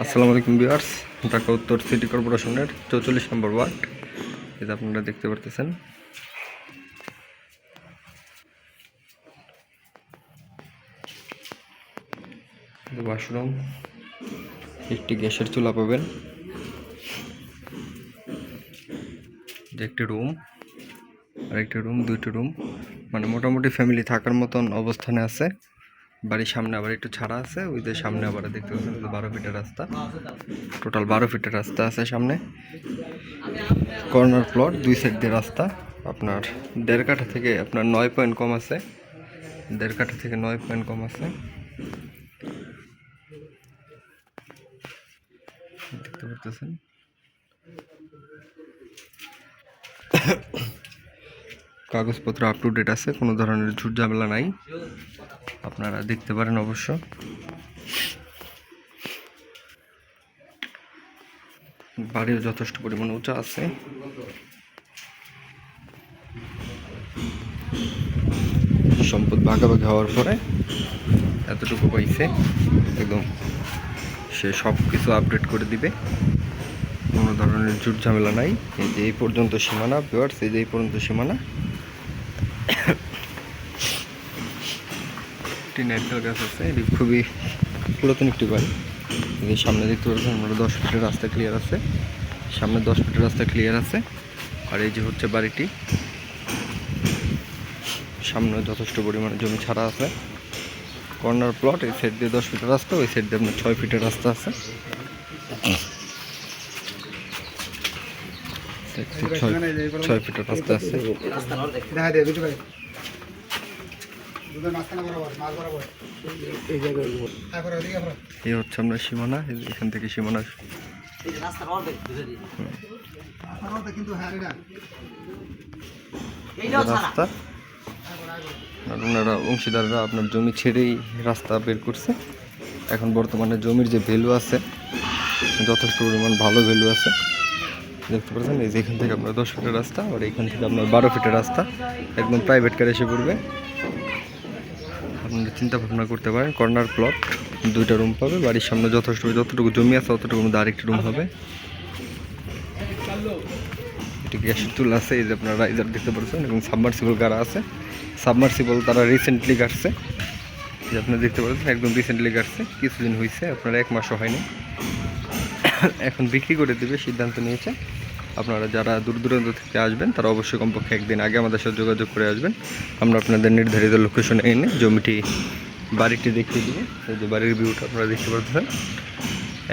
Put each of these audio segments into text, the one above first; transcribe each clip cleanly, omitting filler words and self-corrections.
আসসালামু আলাইকুম ভিউয়ার্স, ঢাকা উত্তর সিটি কর্পোরেশনের 44 নম্বর ওয়ার্ড। এটা আপনারা দেখতে পারতেছেন। ওয়াশরুম, একটি গ্যাসের চুলা পাবেন, একটি রুম আর একটি রুম, দুইটি রুম, মানে মোটামুটি ফ্যামিলি থাকার মতন অবস্থানে আছে। বাড়ির সামনে আবার একটু ছাড়া আছে, ওই যে সামনে আবার দেখতে পাচ্ছেন 12 ফিটের রাস্তা, টোটাল 12 ফিটের রাস্তা আছে সামনে। কর্নার প্লট, দুই সাইড দিয়ে রাস্তা। আপনার 1.5 কাঠা থেকে আপনার 9 পয়েন্ট কম আছে, 1.5 কাঠা থেকে 9 পয়েন্ট কম আছে, দেখতে পাচ্ছেন। কাগজপত্র আপ টু ডেট আছে, কোনো ধরনের ঝুট ঝামেলা নাই, আপনারা দেখতে পারেন অবশ্য। বাড়িও যথেষ্ট পরিমাণ উঁচা আছে। সম্পদ ভাগাভাগি হওয়ার পরে এতটুকু পাইছে, একদম সে সব কিছু আপডেট করে দিবে, কোনো ধরনের ঝুট ঝামেলা নাই। এই যে এই পর্যন্ত সীমানা ভিউয়ার্স, এই যে এই পর্যন্ত সীমানা। একটি নারকেল গাছ আছে, এটি খুবই পুরাতন একটি বাড়ি। এই সামনে দেখতে পাচ্ছেন আমরা 10 ফিটের রাস্তা ক্লিয়ার আছে, সামনে 10 ফিটের রাস্তা ক্লিয়ার আছে। আর এই যে হচ্ছে বাড়িটি, সামনে যথেষ্ট পরিমাণে জমি ছাড়া আছে। কর্নার প্লট, এই সাইড দিয়ে 10 ফিটের রাস্তা, ওই সাইড দিয়ে আপনার 6 ফিটের রাস্তা আছে। 6 ফিটের রাস্তা আছে। এই হচ্ছে আমরা সীমানা, এখান থেকে সীমানা রাস্তা। ওনারা অংশীদাররা আপনার জমি ছেড়েই রাস্তা বের করছে। এখন বর্তমানে জমির যে ভ্যালু আছে, যথেষ্ট পরিমাণ ভালো ভ্যালু আছে, দেখতে পাচ্ছেন। এই যে এখান থেকে আপনার 10 ফিটের রাস্তা, আর এখান থেকে আপনার 12 ফিটের রাস্তা, একদম প্রাইভেট কার এসে পড়বে। আপনারা চিন্তা ভাবনা করতে পারেন। কর্নার প্লট, 2টা রুম পাবে, বাড়ির সামনে যতটুকু জমি আছে ততটুকু মধ্যে আরেকটি রুম হবে। এটি গ্যাসের চুলা আছে, এই যে আপনারা রাইজার দেখতে পাচ্ছেন, এবং সাবমার্সিবল গাড়া আছে। সাবমার্সিবল তারা রিসেন্টলি কাটছে, যে আপনারা দেখতে পাচ্ছেন, একদম রিসেন্টলি কাটছে, কিছুদিন হয়েছে, আপনার 1 মাসও হয়নি। এখন বিক্রি করে দেবে সিদ্ধান্ত নিয়েছে। আপনারা যারা দূর দূরান্ত থেকে আসবেন তারা অবশ্যই কমপক্ষে একদিন আগে আমাদের সাথে যোগাযোগ করে আসবেন। আমরা আপনাদের নির্ধারিত লোকেশনে এনে জমিটি, বাড়িটি দেখিয়ে দিব। এই যে বাড়ির ভিউটা আপনারা দেখতে পাচ্ছেন,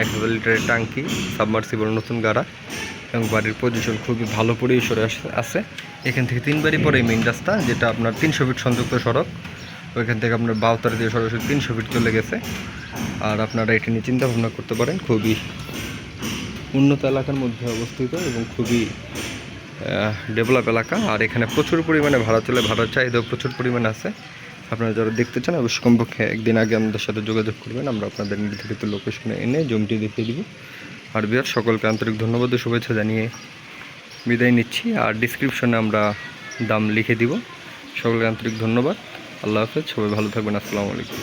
1000 লিটারের টাঙ্কি, সাবমার্সিবল নতুন গাড়া, এবং বাড়ির পজিশন খুবই ভালো পরিসরে আছে। এখান থেকে 3 বাড়ি পরে মেইন রাস্তা, যেটা আপনার 300 ফিট সংযুক্ত সড়ক, ওইখান থেকে আপনার বাউতার দিয়ে সরাসরি 300 ফিট চলে গেছে। আর আপনারা এটি নিয়ে চিন্তা ভাবনা করতে পারেন। খুবই উন্নত এলাকার মধ্যে অবস্থিত এবং খুবই ডেভেলপ এলাকা। আর এখানে প্রচুর পরিমাণে ভাড়া চলে, ভাড়ার চাহিদাও প্রচুর পরিমাণে আছে। আপনারা যারা দেখতে চান অবশ্যই কমপক্ষে একদিন আগে আমাদের সাথে যোগাযোগ করবেন, আমরা আপনাদের নির্ধারিত লোকেশনে এনে জমিটি দেখিয়ে দিব। আর বিহার সকলকে আন্তরিক ধন্যবাদ ও শুভেচ্ছা জানিয়ে বিদায় নিচ্ছি। আর ডিসক্রিপশনে আমরা দাম লিখে দিব। সকলকে আন্তরিক ধন্যবাদ। আল্লাহ হাফেজ, সবাই ভালো থাকবেন। আসসালামু আলাইকুম।